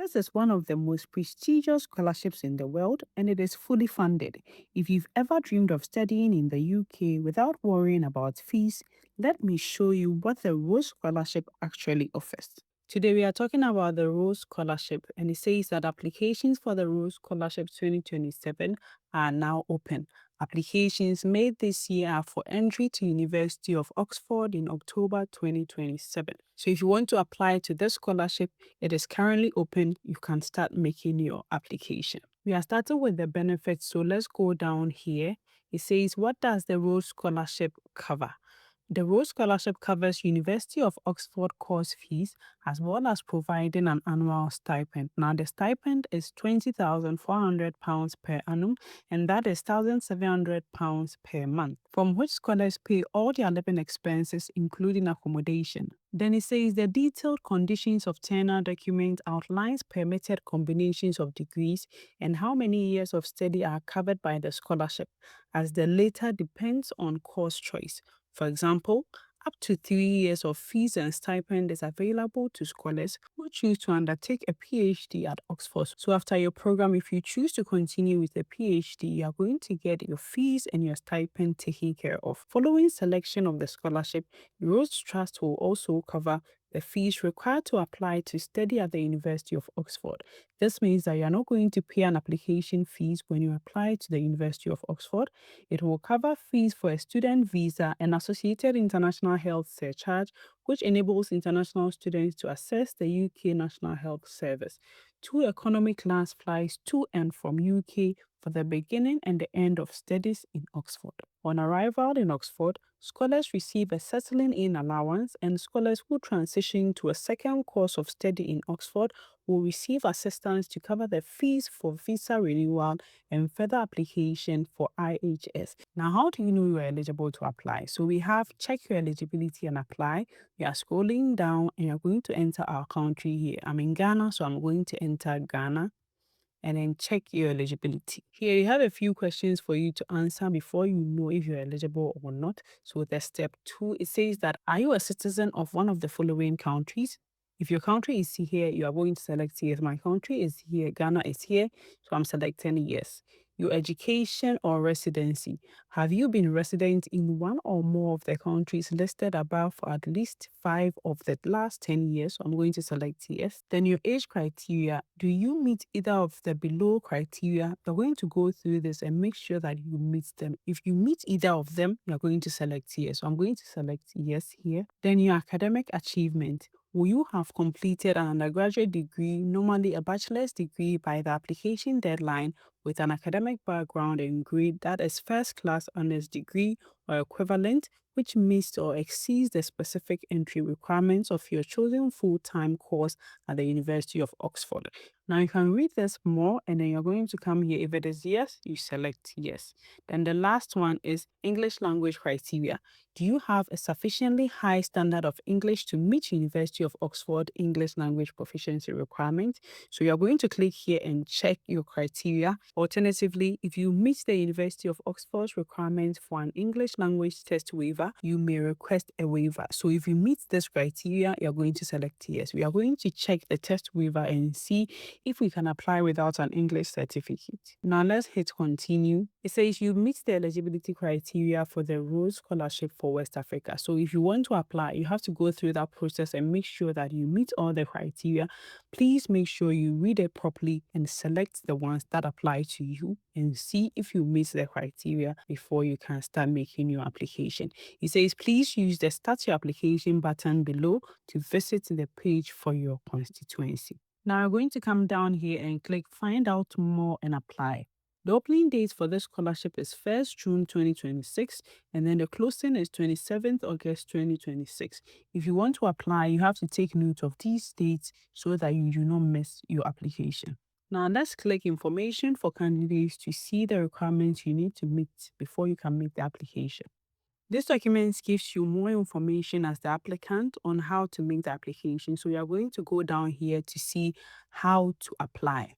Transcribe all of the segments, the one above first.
Rhodes is one of the most prestigious scholarships in the world and it is fully funded. If you've ever dreamed of studying in the UK without worrying about fees, let me show you what the Rhodes Scholarship actually offers. Today we are talking about the Rhodes Scholarship and it says that applications for the Rhodes Scholarship 2027 are now open. Applications made this year are for entry to University of Oxford in October 2027. So if you want to apply to this scholarship, it is currently open. You can start making your application. We are starting with the benefits, so let's go down here. It says, what does the Rhodes Scholarship cover? The Rhodes Scholarship covers University of Oxford course fees as well as providing an annual stipend. Now, the stipend is £20,400 per annum, and that is £1,700 per month, from which scholars pay all their living expenses, including accommodation. Then it says the detailed conditions of tenure document outlines permitted combinations of degrees and how many years of study are covered by the scholarship, as the latter depends on course choice. For example, up to 3 years of fees and stipend is available to scholars who choose to undertake a PhD at Oxford. So after your program, if you choose to continue with a PhD, you are going to get your fees and your stipend taken care of. Following selection of the scholarship, Rhodes Trust will also cover the fees required to apply to study at the University of Oxford. This means that you are not going to pay an application fees when you apply to the University of Oxford. It will cover fees for a student visa and associated international health surcharge, which enables international students to access the UK National Health Service. 2 economy class flights to and from UK for the beginning and the end of studies in Oxford. On arrival in Oxford, scholars receive a settling in allowance, and scholars who transition to a second course of study in Oxford will receive assistance to cover the fees for visa renewal and further application for IHS. Now, how do you know you are eligible to apply? So we have check your eligibility and apply. We are scrolling down and you're going to enter our country here. I'm in Ghana, so I'm going to enter Ghana and then check your eligibility. Here you have a few questions for you to answer before you know if you're eligible or not. So the step 2, it says that, are you a citizen of one of the following countries? If your country is here, you are going to select yes. My country is here, Ghana is here, so I'm selecting yes. Your education or residency. Have you been resident in one or more of the countries listed above for at least 5 of the last 10 years? So I'm going to select yes. Then your age criteria. Do you meet either of the below criteria? You're going to go through this and make sure that you meet them. If you meet either of them, you're going to select yes. So I'm going to select yes here. Then your academic achievement. Will you have completed an undergraduate degree, normally a bachelor's degree, by the application deadline with an academic background and grade that is first class honors degree or equivalent, which meets or exceeds the specific entry requirements of your chosen full-time course at the University of Oxford? Now you can read this more and then you're going to come here. If it is yes, you select yes. Then the last one is English language criteria. Do you have a sufficiently high standard of English to meet University of Oxford English language proficiency requirement? So you're going to click here and check your criteria. Alternatively, if you meet the University of Oxford's requirement for an English language test waiver, you may request a waiver. So if you meet this criteria, you're going to select yes. We are going to check the test waiver and see if we can apply without an English certificate. Now let's hit continue. It says you meet the eligibility criteria for the Rhodes Scholarship for West Africa. So if you want to apply, you have to go through that process and make sure that you meet all the criteria. Please make sure you read it properly and select the ones that apply to you and see if you meet the criteria before you can start making your application. It says please use the start your application button below to visit the page for your constituency. Now you're going to come down here and click find out more and apply. The opening date for this scholarship is 1st June 2026, and then the closing is 27th August 2026. If you want to apply, you have to take note of these dates so that you do not miss your application. Now let's click information for candidates to see the requirements you need to meet before you can make the application. This document gives you more information as the applicant on how to make the application. So you're going to go down here to see how to apply.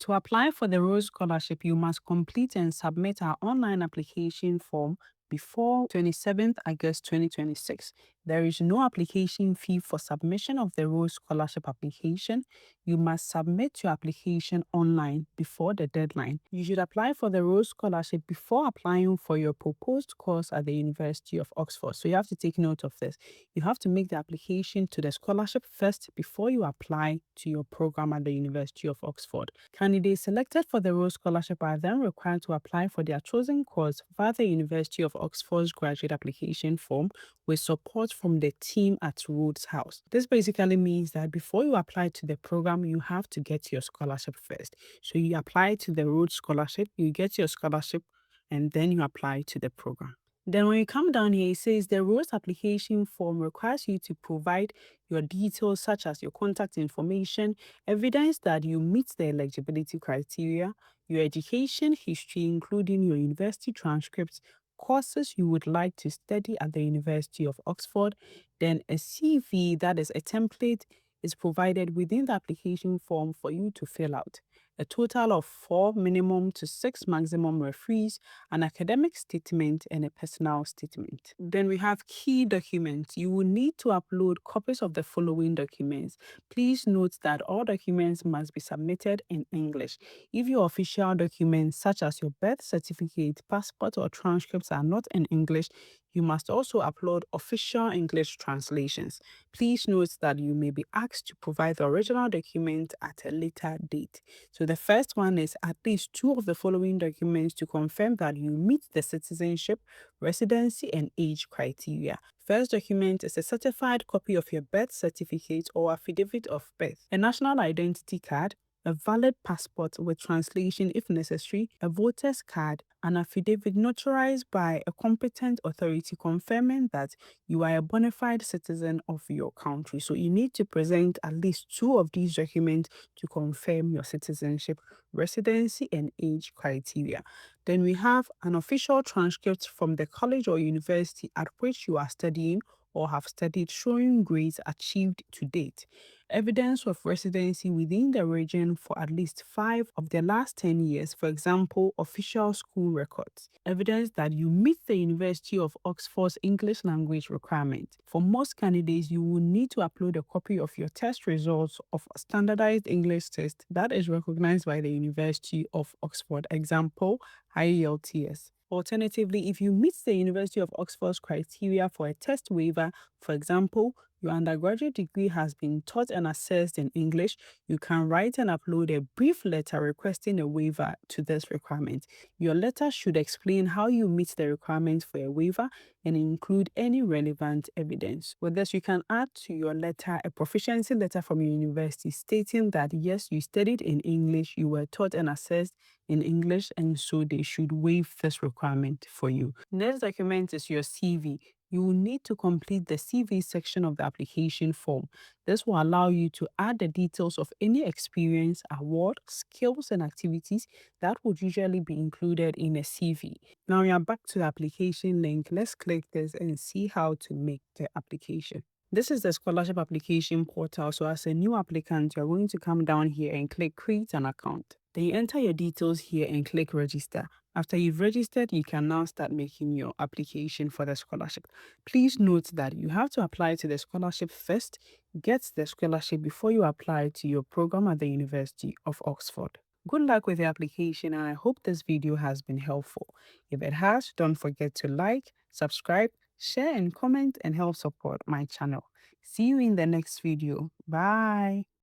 To apply for the Rhodes Scholarship, you must complete and submit our online application form before 27th August 2026. There is no application fee for submission of the Rhodes Scholarship application. You must submit your application online before the deadline. You should apply for the Rhodes Scholarship before applying for your proposed course at the University of Oxford. So you have to take note of this. You have to make the application to the scholarship first before you apply to your program at the University of Oxford. Candidates selected for the Rhodes Scholarship are then required to apply for their chosen course via the University of Oxford's graduate application form with support from the team at Rhodes House. This basically means that before you apply to the program, you have to get your scholarship first. So you apply to the Rhodes Scholarship, you get your scholarship, and then you apply to the program. Then when you come down here, it says the Rhodes application form requires you to provide your details such as your contact information, evidence that you meet the eligibility criteria, your education history, including your university transcripts, courses you would like to study at the University of Oxford, then a CV, that is a template, is provided within the application form for you to fill out. A total of 4 minimum to 6 maximum referees, an academic statement, and a personal statement. Then we have key documents. You will need to upload copies of the following documents. Please note that all documents must be submitted in English. If your official documents, such as your birth certificate, passport, or transcripts, are not in English, you must also upload official English translations. Please note that you may be asked to provide the original document at a later date. So the first one is at least 2 of the following documents to confirm that you meet the citizenship, residency, and age criteria. First document is a certified copy of your birth certificate or affidavit of birth, a national identity card, a valid passport with translation if necessary, a voter's card, an affidavit notarized by a competent authority confirming that you are a bona fide citizen of your country. So you need to present at least 2 of these documents to confirm your citizenship, residency, and age criteria. Then we have an official transcript from the college or university at which you are studying or have studied showing grades achieved to date. Evidence of residency within the region for at least 5 of the last 10 years, for example, official school records. Evidence that you meet the University of Oxford's English language requirement. For most candidates, you will need to upload a copy of your test results of a standardized English test that is recognized by the University of Oxford. Example, IELTS. Alternatively, if you meet the University of Oxford's criteria for a test waiver, for example, your undergraduate degree has been taught and assessed in English, you can write and upload a brief letter requesting a waiver to this requirement. Your letter should explain how you meet the requirements for a waiver and include any relevant evidence. With this, you can add to your letter a proficiency letter from your university stating that yes, you studied in English, you were taught and assessed in English, and so they should waive this requirement for you. Next document is your CV. You will need to complete the CV section of the application form. This will allow you to add the details of any experience, award, skills, and activities that would usually be included in a CV. Now we are back to the application link. Let's click this and see how to make the application. This is the scholarship application portal. So as a new applicant, you're going to come down here and click create an account. Then you enter your details here and click register. After you've registered, you can now start making your application for the scholarship. Please note that you have to apply to the scholarship first, get the scholarship before you apply to your program at the University of Oxford. Good luck with the application, and I hope this video has been helpful. If it has, don't forget to like, subscribe, share, and comment and help support my channel. See you in the next video. Bye.